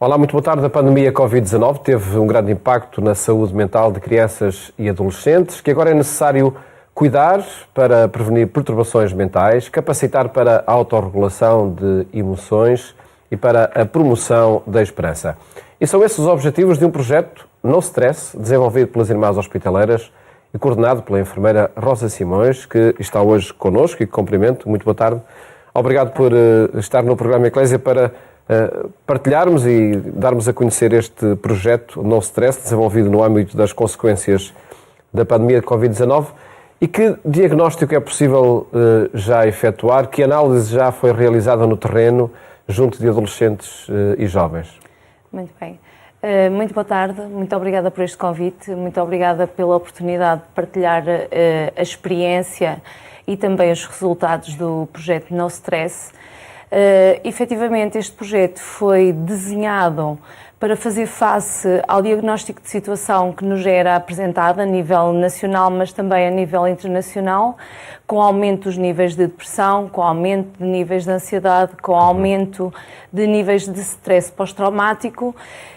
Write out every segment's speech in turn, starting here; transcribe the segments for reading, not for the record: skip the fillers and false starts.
Olá, muito boa tarde. A pandemia Covid-19 teve um grande impacto na saúde mental de crianças e adolescentes, que agora é necessário cuidar para prevenir perturbações mentais, capacitar para a autorregulação de emoções e para a promoção da esperança. E são esses os objetivos de um projeto No Stress, desenvolvido pelas Irmãs Hospitaleiras e coordenado pela enfermeira Rosa Simões, que está hoje connosco e que cumprimento. Muito boa tarde. Obrigado por estar no programa Eclésia para partilharmos e darmos a conhecer este projeto No Stress, desenvolvido no âmbito das consequências da pandemia de Covid-19. E que diagnóstico é possível já efetuar? Que análise já foi realizada no terreno junto de adolescentes e jovens? Muito bem. Muito boa tarde, muito obrigada por este convite, muito obrigada pela oportunidade de partilhar a experiência e também os resultados do projeto No Stress. Efetivamente, este projeto foi desenhado para fazer face ao diagnóstico de situação que nos era apresentado a nível nacional, mas também a nível internacional, com aumento dos níveis de depressão, com aumento de níveis de ansiedade, com aumento de níveis de stress pós-traumático.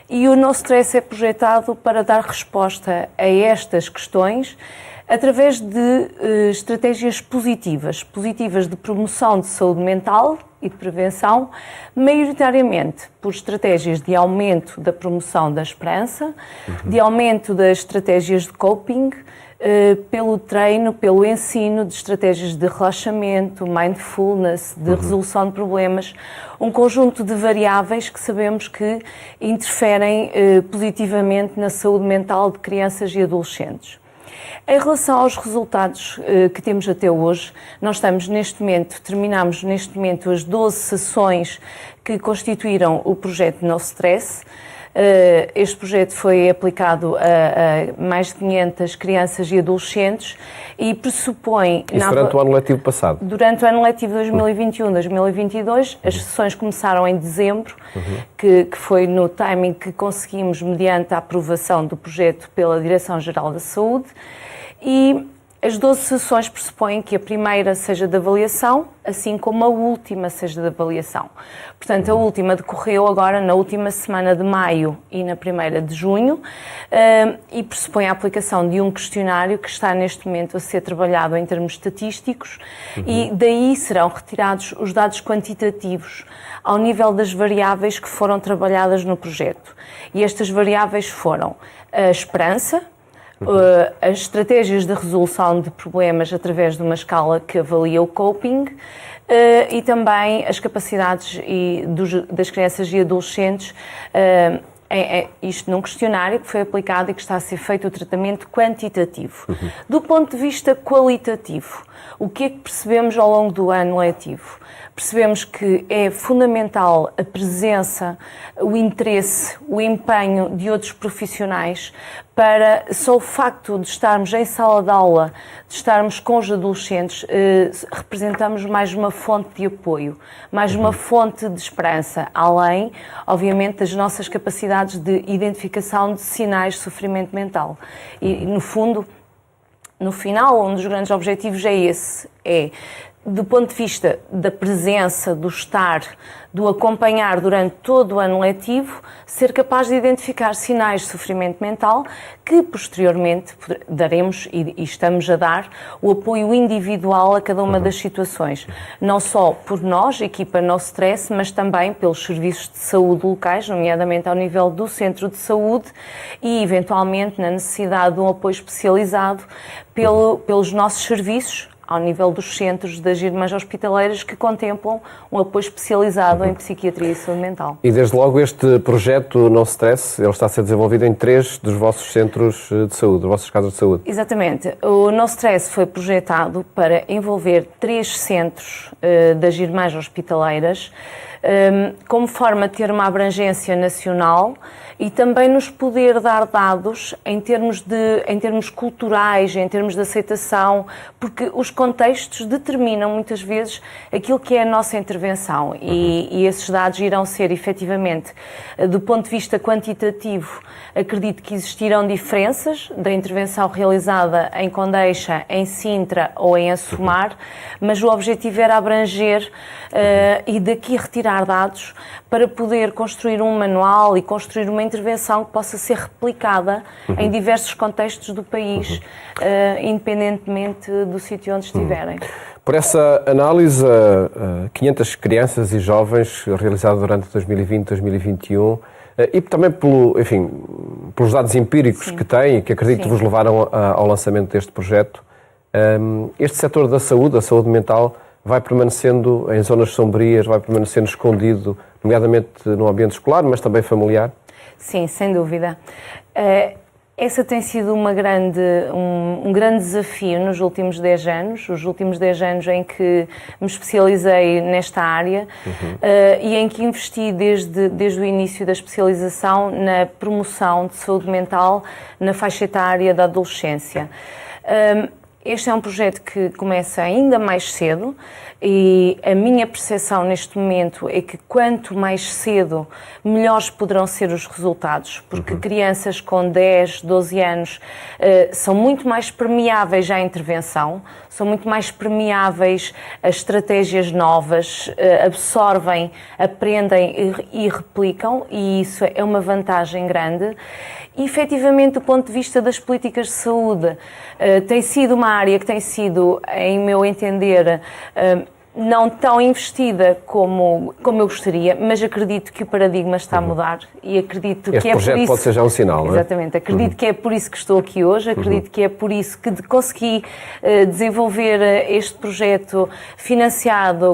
E o No Stress é projetado para dar resposta a estas questões através de estratégias positivas de promoção de saúde mental e de prevenção, maioritariamente por estratégias de aumento da promoção da esperança, de aumento das estratégias de coping, pelo treino, pelo ensino de estratégias de relaxamento, mindfulness, de resolução de problemas, um conjunto de variáveis que sabemos que interferem positivamente na saúde mental de crianças e adolescentes. Em relação aos resultados que temos até hoje, nós terminamos neste momento as 12 sessões que constituíram o projeto No Stress. Este projeto foi aplicado a mais de 500 crianças e adolescentes e pressupõe... Isso durante o ano letivo passado? Durante o ano letivo 2021-2022, as sessões começaram em dezembro, que foi no timing que conseguimos mediante a aprovação do projeto pela Direção-Geral da Saúde, e as 12 sessões pressupõem que a primeira seja de avaliação, assim como a última seja de avaliação. Portanto, a última decorreu agora na última semana de maio e na primeira de junho, e pressupõe a aplicação de um questionário que está neste momento a ser trabalhado em termos estatísticos, e daí serão retirados os dados quantitativos ao nível das variáveis que foram trabalhadas no projeto. E estas variáveis foram a esperança, as estratégias de resolução de problemas através de uma escala que avalia o coping e também as capacidades das crianças e adolescentes, isto num questionário que foi aplicado e que está a ser feito o tratamento quantitativo. Do ponto de vista qualitativo, o que é que percebemos ao longo do ano letivo? Percebemos que é fundamental a presença, o interesse, o empenho de outros profissionais para só o facto de estarmos em sala de aula, de estarmos com os adolescentes, representamos mais uma fonte de apoio, mais uma fonte de esperança, além, obviamente, das nossas capacidades de identificação de sinais de sofrimento mental. E, no fundo, no final, um dos grandes objetivos é esse, do ponto de vista da presença, do estar, do acompanhar durante todo o ano letivo, ser capaz de identificar sinais de sofrimento mental que, posteriormente, daremos e estamos a dar o apoio individual a cada uma das situações. Não só por nós, equipa No Stress, mas também pelos serviços de saúde locais, nomeadamente ao nível do centro de saúde e, eventualmente, na necessidade de um apoio especializado pelos nossos serviços, ao nível dos centros das Irmãs Hospitaleiras que contemplam um apoio especializado em psiquiatria e saúde mental. E desde logo este projeto No Stress, ele está a ser desenvolvido em 3 dos vossos centros de saúde, das vossas casas de saúde. Exatamente. O No Stress foi projetado para envolver 3 centros das Irmãs Hospitaleiras, como forma de ter uma abrangência nacional e também nos poder dar dados em termos culturais, em termos de aceitação, porque os contextos determinam muitas vezes aquilo que é a nossa intervenção e esses dados irão ser efetivamente, do ponto de vista quantitativo, acredito que existirão diferenças da intervenção realizada em Condeixa, em Sintra ou em Assumar, mas o objetivo era abranger e daqui retirar coletar dados para poder construir um manual e construir uma intervenção que possa ser replicada em diversos contextos do país, independentemente do sítio onde estiverem. Por essa análise, 500 crianças e jovens realizada durante 2020, 2021, e também pelos dados empíricos que têm, que acredito vos levaram ao lançamento deste projeto, este setor da saúde, a saúde mental, vai permanecendo em zonas sombrias, vai permanecendo escondido, nomeadamente no ambiente escolar, mas também familiar? Sim, sem dúvida. Essa tem sido um grande desafio nos últimos 10 anos, os últimos 10 anos em que me especializei nesta área e em que investi desde o início da especialização na promoção de saúde mental na faixa etária da adolescência. Este é um projeto que começa ainda mais cedo e a minha percepção neste momento é que quanto mais cedo, melhores poderão ser os resultados, porque crianças com 10, 12 anos são muito mais permeáveis à intervenção, são muito mais permeáveis a estratégias novas, absorvem, aprendem e replicam, e isso é uma vantagem grande. E, efetivamente, do ponto de vista das políticas de saúde, tem sido uma área que tem sido, em meu entender, não tão investida como eu gostaria, mas acredito que o paradigma está a mudar e acredito que é por isso... Este projeto pode ser já um sinal, não é? Exatamente. Acredito que é por isso que estou aqui hoje, acredito que é por isso que consegui desenvolver este projeto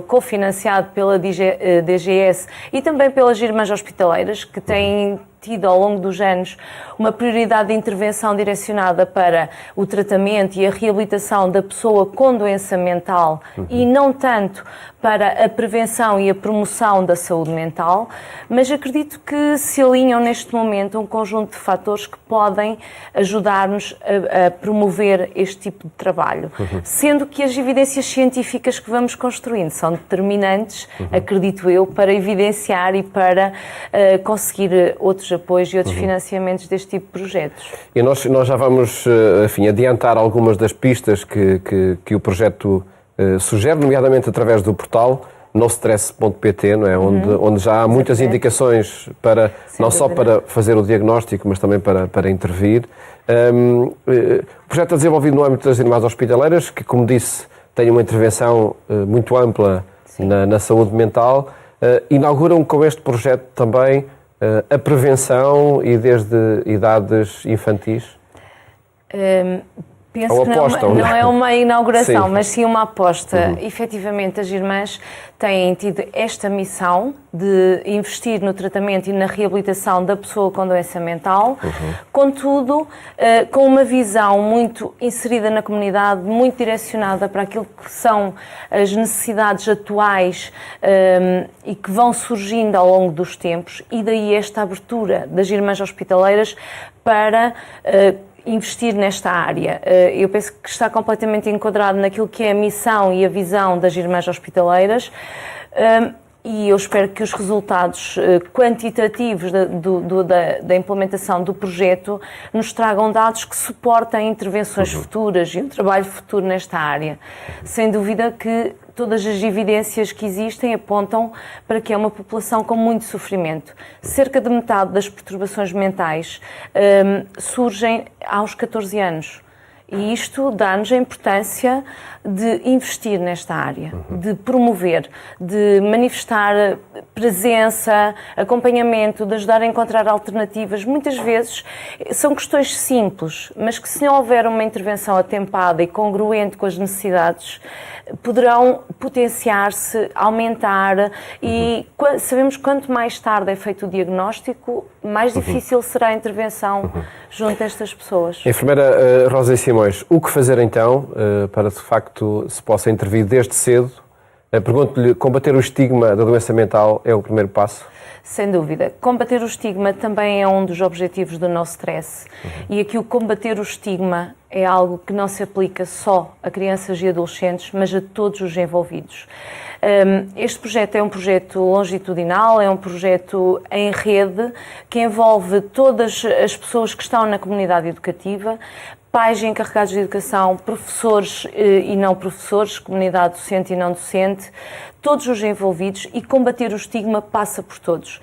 cofinanciado pela DGS e também pelas Irmãs Hospitaleiras, que têm tido ao longo dos anos uma prioridade de intervenção direcionada para o tratamento e a reabilitação da pessoa com doença mental e não tanto para a prevenção e a promoção da saúde mental, mas acredito que se alinham neste momento um conjunto de fatores que podem ajudar-nos a promover este tipo de trabalho. Sendo que as evidências científicas que vamos construindo são determinantes, acredito eu, para evidenciar e para conseguir outros apoios e outros financiamentos deste tipo de projetos. E nós já vamos, adiantar algumas das pistas que o projeto sugere, nomeadamente através do portal nostress.pt, não é? Onde já há muitas indicações para não só para fazer o diagnóstico, mas também para intervir. O projeto é desenvolvido no âmbito das Irmãs Hospitaleiras, que, como disse, tem uma intervenção muito ampla na saúde mental. Inauguram com este projeto também a prevenção e desde idades infantis? Penso que não é uma inauguração, mas sim uma aposta. Efetivamente, as irmãs têm tido esta missão de investir no tratamento e na reabilitação da pessoa com doença mental, contudo, com uma visão muito inserida na comunidade, muito direcionada para aquilo que são as necessidades atuais e que vão surgindo ao longo dos tempos, e daí esta abertura das Irmãs Hospitaleiras para investir nesta área. Eu penso que está completamente enquadrado naquilo que é a missão e a visão das Irmãs Hospitaleiras, e eu espero que os resultados quantitativos da implementação do projeto nos tragam dados que suportem intervenções futuras e um trabalho futuro nesta área. Sem dúvida que todas as evidências que existem apontam para que é uma população com muito sofrimento. Cerca de metade das perturbações mentais surgem aos 14 anos. E isto dá-nos a importância de investir nesta área, de promover, de manifestar presença, acompanhamento, de ajudar a encontrar alternativas. Muitas vezes são questões simples, mas que, se não houver uma intervenção atempada e congruente com as necessidades, poderão potenciar-se, aumentar, e sabemos que quanto mais tarde é feito o diagnóstico, mais difícil será a intervenção junto a estas pessoas. Enfermeira Rosa Simões, o que fazer então para de facto se possa intervir desde cedo? Pergunto-lhe, combater o estigma da doença mental é o primeiro passo? Sem dúvida. Combater o estigma também é um dos objetivos do No Stress. E aqui o combater o estigma é algo que não se aplica só a crianças e adolescentes, mas a todos os envolvidos. Este projeto é um projeto longitudinal, é um projeto em rede que envolve todas as pessoas que estão na comunidade educativa, pais encarregados de educação, professores e não professores, comunidade docente e não docente, todos os envolvidos, e combater o estigma passa por todos.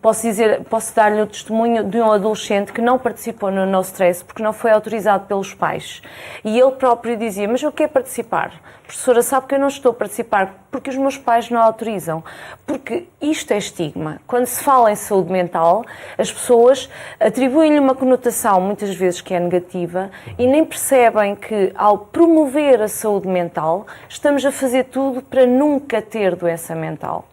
Posso dar-lhe o testemunho de um adolescente que não participou no No Stress porque não foi autorizado pelos pais. E ele próprio dizia, mas eu quero participar. A professora sabe que eu não estou a participar porque os meus pais não autorizam. Porque isto é estigma. Quando se fala em saúde mental, as pessoas atribuem-lhe uma conotação, muitas vezes, que é negativa e nem percebem que, ao promover a saúde mental, estamos a fazer tudo para nunca ter doença mental.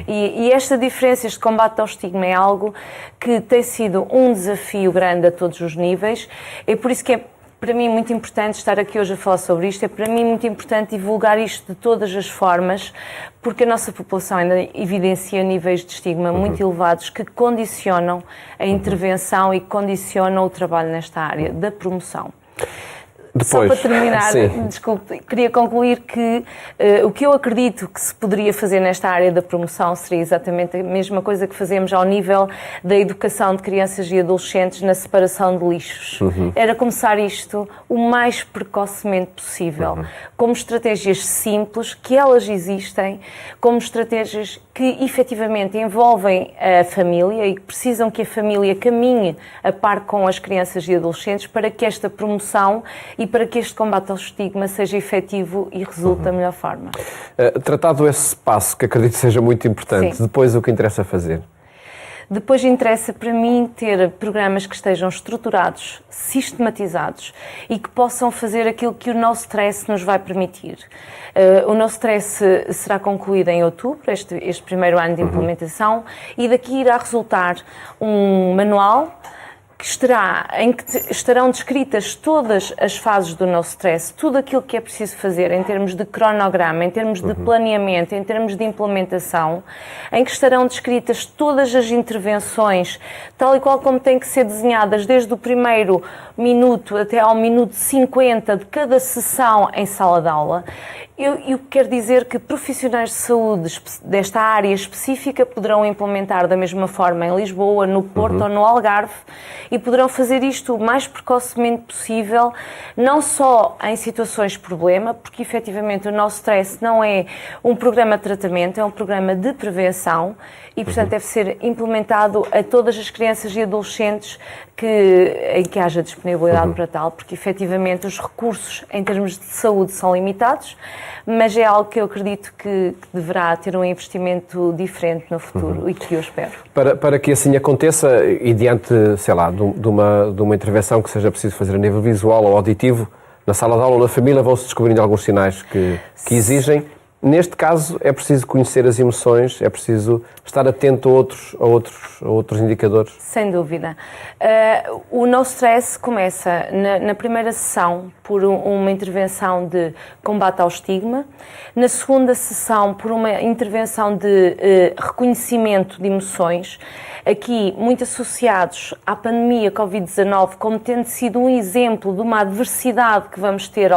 E esta diferença, este combate ao estigma é algo que tem sido um desafio grande a todos os níveis. É por isso que é, para mim, muito importante estar aqui hoje a falar sobre isto. É para mim muito importante divulgar isto de todas as formas, porque a nossa população ainda evidencia níveis de estigma muito elevados que condicionam a intervenção e condicionam o trabalho nesta área da promoção. Depois, só para terminar, desculpe, queria concluir que o que eu acredito que se poderia fazer nesta área da promoção seria exatamente a mesma coisa que fazemos ao nível da educação de crianças e adolescentes na separação de lixos. Era começar isto o mais precocemente possível, como estratégias simples, que elas existem, como estratégias que efetivamente envolvem a família e que precisam que a família caminhe a par com as crianças e adolescentes para que esta promoção e para que este combate ao estigma seja efetivo e resulte da melhor forma. Tratado esse passo, que acredito seja muito importante, Sim. Depois o que interessa fazer? Depois interessa para mim ter programas que estejam estruturados, sistematizados e que possam fazer aquilo que o No Stress nos vai permitir. O No Stress será concluído em outubro, este primeiro ano de implementação, e daqui irá resultar um manual em que estarão descritas todas as fases do No Stress, tudo aquilo que é preciso fazer em termos de cronograma, em termos de planeamento, em termos de implementação, em que estarão descritas todas as intervenções, tal e qual como têm que ser desenhadas desde o primeiro minuto até ao minuto 50 de cada sessão em sala de aula. Eu quero dizer que profissionais de saúde desta área específica poderão implementar da mesma forma em Lisboa, no Porto ou no Algarve, e poderão fazer isto o mais precocemente possível, não só em situações de problema, porque efetivamente o No Stress não é um programa de tratamento, é um programa de prevenção e, portanto, deve ser implementado a todas as crianças e adolescentes em que haja disponibilidade para tal, porque efetivamente os recursos em termos de saúde são limitados, mas é algo que eu acredito que deverá ter um investimento diferente no futuro e que eu espero. Para que assim aconteça, e diante, sei lá, de uma intervenção que seja preciso fazer a nível visual ou auditivo, na sala de aula ou na família vão-se descobrindo alguns sinais que exigem. Neste caso, é preciso conhecer as emoções, é preciso estar atento a outros indicadores? Sem dúvida. O No Stress começa na primeira sessão por uma intervenção de combate ao estigma, na segunda sessão por uma intervenção de reconhecimento de emoções, aqui muito associados à pandemia Covid-19 como tendo sido um exemplo de uma adversidade que vamos ter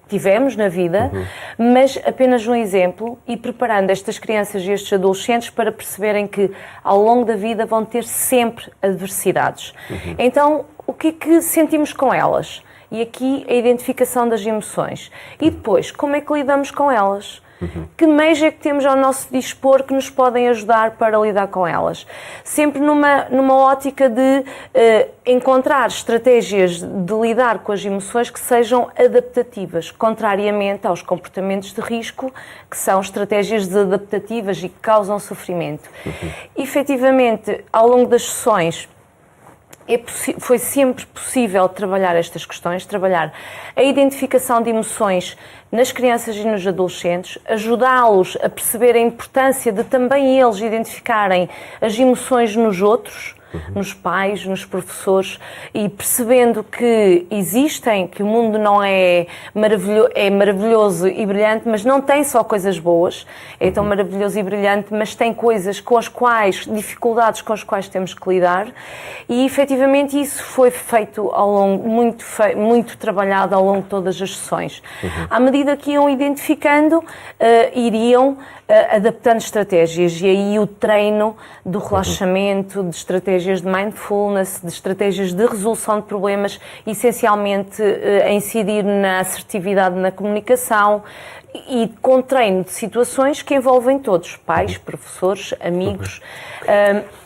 tivemos na vida, mas apenas um exemplo, e preparando estas crianças e estes adolescentes para perceberem que ao longo da vida vão ter sempre adversidades. Então, o que é que sentimos com elas? E aqui a identificação das emoções. E depois, como é que lidamos com elas? Que meios é que temos ao nosso dispor que nos podem ajudar para lidar com elas? Sempre numa ótica de encontrar estratégias de lidar com as emoções que sejam adaptativas, contrariamente aos comportamentos de risco, que são estratégias desadaptativas e que causam sofrimento. Efetivamente, ao longo das sessões, foi sempre possível trabalhar estas questões, trabalhar a identificação de emoções nas crianças e nos adolescentes, ajudá-los a perceber a importância de também eles identificarem as emoções nos outros, nos pais, nos professores, e percebendo que existem, que o mundo não é maravilhoso e brilhante, mas não tem só coisas boas, é tão maravilhoso e brilhante, mas tem coisas com as quais, dificuldades com as quais temos que lidar, e efetivamente isso foi feito ao longo, muito trabalhado ao longo de todas as sessões. À medida que iam identificando, iriam adaptando estratégias, e aí o treino do relaxamento, de estratégias de mindfulness, de estratégias de resolução de problemas, essencialmente a incidir na assertividade na comunicação, e com treino de situações que envolvem todos, pais, professores, amigos.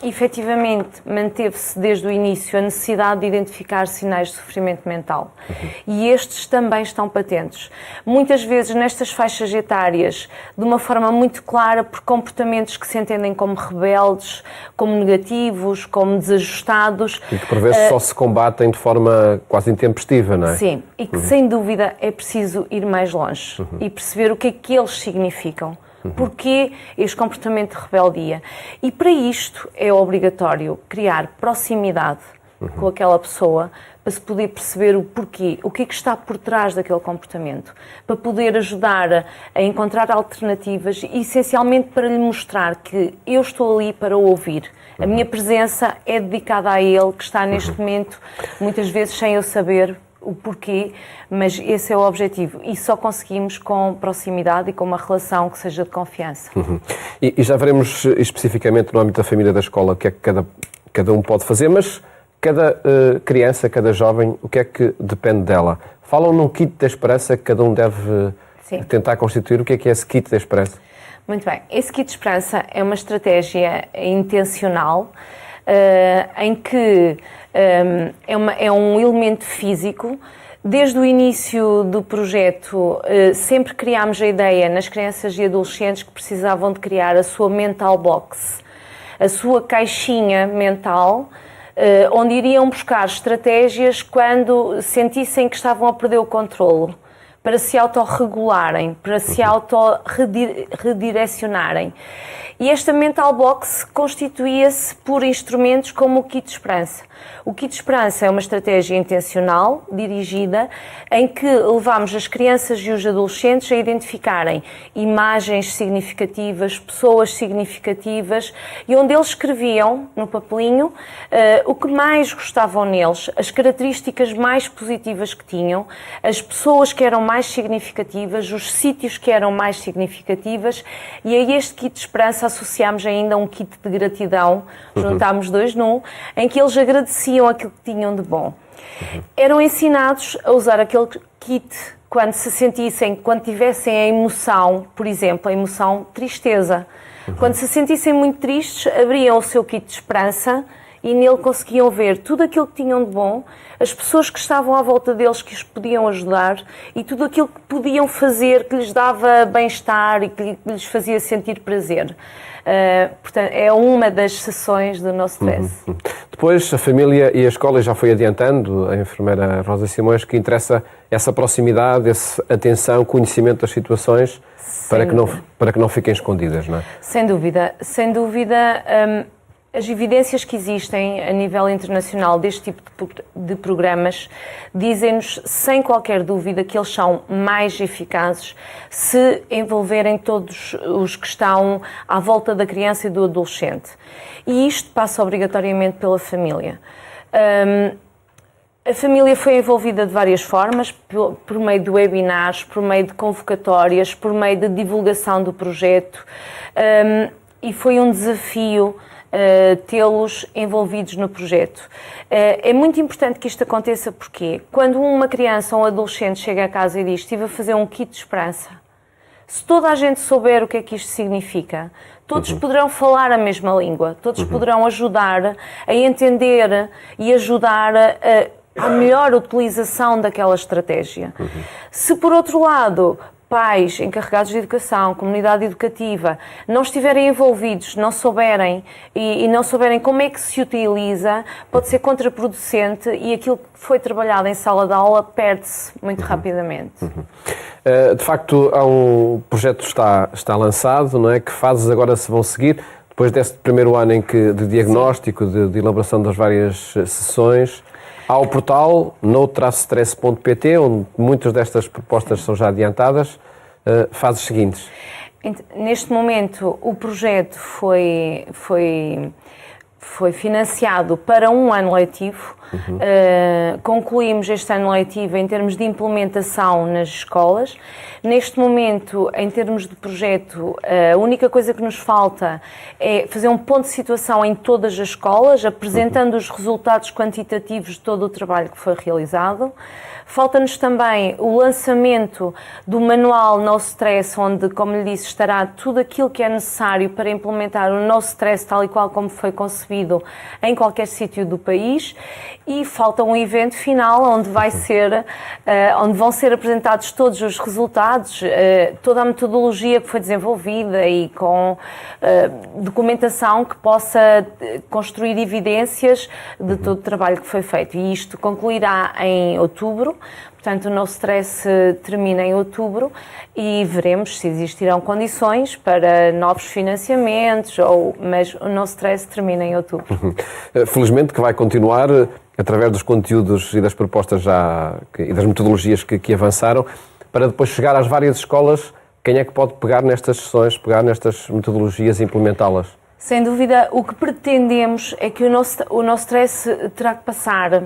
Efetivamente, manteve-se desde o início a necessidade de identificar sinais de sofrimento mental. E estes também estão patentes. Muitas vezes, nestas faixas etárias, de uma forma muito clara, por comportamentos que se entendem como rebeldes, como negativos, como desajustados. E que, por vezes, só se combatem de forma quase intempestiva, não é? Sim, e que, sem dúvida, é preciso ir mais longe e perceber o que é que eles significam. Porquê este comportamento de rebeldia? E para isto é obrigatório criar proximidade com aquela pessoa para se poder perceber o porquê, o que é que está por trás daquele comportamento, para poder ajudar a encontrar alternativas e, essencialmente, para lhe mostrar que eu estou ali para o ouvir. A minha presença é dedicada a ele, que está neste momento, muitas vezes sem eu saber o porquê, mas esse é o objetivo, e só conseguimos com proximidade e com uma relação que seja de confiança. E já veremos especificamente no âmbito da família, da escola, o que é que cada um pode fazer, mas cada criança, cada jovem, o que é que depende dela? Falam num kit da esperança que cada um deve tentar constituir. O que é esse kit da esperança? Muito bem, esse kit de esperança é uma estratégia intencional, em que é um elemento físico. Desde o início do projeto, sempre criámos a ideia nas crianças e adolescentes que precisavam de criar a sua mental box, a sua caixinha mental, onde iriam buscar estratégias quando sentissem que estavam a perder o controlo, para se autorregularem, para se autorredirecionarem. E esta mental box constituía-se por instrumentos como o kit de esperança. O kit de esperança é uma estratégia intencional, dirigida, em que levamos as crianças e os adolescentes a identificarem imagens significativas, pessoas significativas, e onde eles escreviam no papelinho o que mais gostavam neles, as características mais positivas que tinham, as pessoas que eram mais significativas, os sítios que eram mais significativas, e a este kit de esperança associámos ainda um kit de gratidão, juntámos dois num, em que eles agradeciam aquilo que tinham de bom. Eram ensinados a usar aquele kit quando se sentissem, quando tivessem a emoção, por exemplo, a emoção tristeza. Quando se sentissem muito tristes, abriam o seu kit de esperança e nele conseguiam ver tudo aquilo que tinham de bom, as pessoas que estavam à volta deles que os podiam ajudar e tudo aquilo que podiam fazer que lhes dava bem-estar e que lhes fazia sentir prazer. Portanto, é uma das sessões do nosso stress. Depois, a família e a escola, já foi adiantando a enfermeira Rosa Simões, que interessa essa proximidade, essa atenção, conhecimento das situações, para que não fiquem escondidas, não é? Sem dúvida, sem dúvida. As evidências que existem a nível internacional deste tipo de programas dizem-nos, sem qualquer dúvida, que eles são mais eficazes se envolverem todos os que estão à volta da criança e do adolescente. E isto passa obrigatoriamente pela família. A família foi envolvida de várias formas, por meio de webinars, por meio de convocatórias, por meio de divulgação do projeto, e foi um desafio tê-los envolvidos no projeto. É muito importante que isto aconteça porque quando uma criança ou um adolescente chega a casa e diz: estive a fazer um kit de esperança, se toda a gente souber o que é que isto significa, todos poderão falar a mesma língua, todos poderão ajudar a entender e ajudar a melhor utilização daquela estratégia. Se, por outro lado, pais, encarregados de educação, comunidade educativa, não estiverem envolvidos, não souberem e não souberem como é que se utiliza, pode ser contraproducente e aquilo que foi trabalhado em sala de aula perde-se muito rapidamente. De facto, há um projeto que está lançado, não é? Que fases agora se vão seguir? Depois deste primeiro ano de diagnóstico, de elaboração das várias sessões, há o portal no-stress.pt, onde muitas destas propostas são já adiantadas. Fases seguintes. Neste momento, o projeto foi financiado para um ano letivo. Concluímos este ano letivo em termos de implementação nas escolas. Neste momento, em termos de projeto, a única coisa que nos falta é fazer um ponto de situação em todas as escolas, apresentando os resultados quantitativos de todo o trabalho que foi realizado. Falta-nos também o lançamento do manual No Stress, onde, como lhe disse, estará tudo aquilo que é necessário para implementar o No Stress tal e qual como foi concebido em qualquer sítio do país. E falta um evento final onde onde vão ser apresentados todos os resultados, toda a metodologia que foi desenvolvida e com documentação que possa construir evidências de todo o trabalho que foi feito. E isto concluirá em outubro. Portanto, o No Stress termina em outubro e veremos se existirão condições para novos financiamentos, mas o No Stress termina em outubro. Felizmente que vai continuar através dos conteúdos e das propostas e das metodologias que avançaram, para depois chegar às várias escolas. Quem é que pode pegar nestas sessões, pegar nestas metodologias e implementá-las? Sem dúvida, o que pretendemos é que o No Stress terá que passar.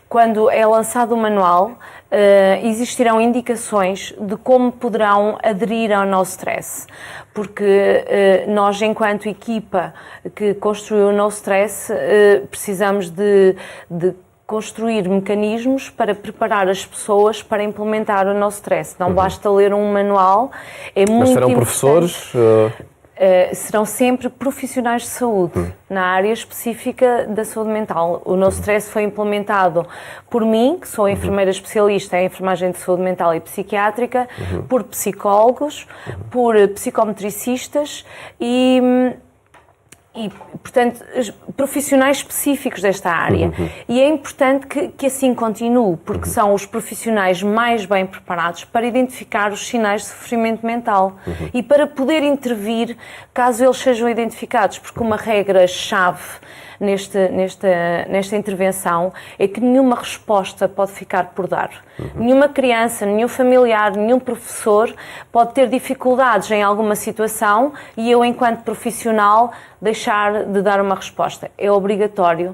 Quando é lançado o manual, existirão indicações de como poderão aderir ao No Stress, porque nós, enquanto equipa que construiu o No Stress, precisamos de construir mecanismos para preparar as pessoas para implementar o No Stress. Não basta ler um manual, é muito importante. Mas serão professores? Serão sempre profissionais de saúde, na área específica da saúde mental. O No Stress foi implementado por mim, que sou enfermeira especialista em enfermagem de saúde mental e psiquiátrica, por psicólogos, por psicometricistas e, portanto, profissionais específicos desta área. E é importante que assim continue, porque são os profissionais mais bem preparados para identificar os sinais de sofrimento mental e para poder intervir caso eles sejam identificados, porque uma regra-chave nesta intervenção é que nenhuma resposta pode ficar por dar. Nenhuma criança, nenhum familiar, nenhum professor pode ter dificuldades em alguma situação e eu, enquanto profissional, deixar de dar uma resposta. É obrigatório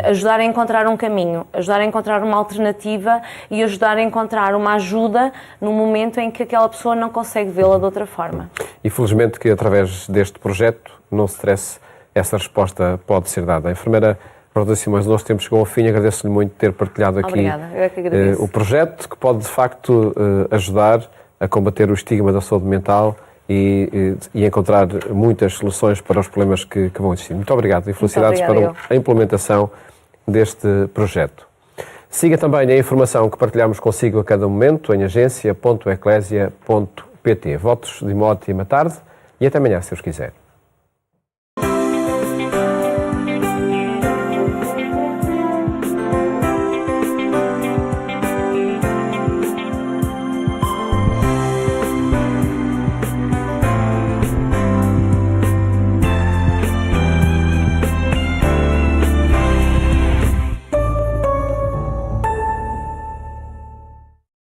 ajudar a encontrar um caminho, ajudar a encontrar uma alternativa e ajudar a encontrar uma ajuda no momento em que aquela pessoa não consegue vê-la de outra forma. E felizmente que através deste projeto, No Stress, essa resposta pode ser dada. A enfermeira Rosa Simões, o nosso tempo chegou ao fim. Agradeço-lhe muito ter partilhado aqui o projeto, que pode de facto ajudar a combater o estigma da saúde mental e encontrar muitas soluções para os problemas que vão existir. Muito obrigado e felicidades para a implementação deste projeto. Siga também a informação que partilhamos consigo a cada momento em agência.eclesia.pt. Votos de uma ótima tarde e até amanhã, se Deus quiser.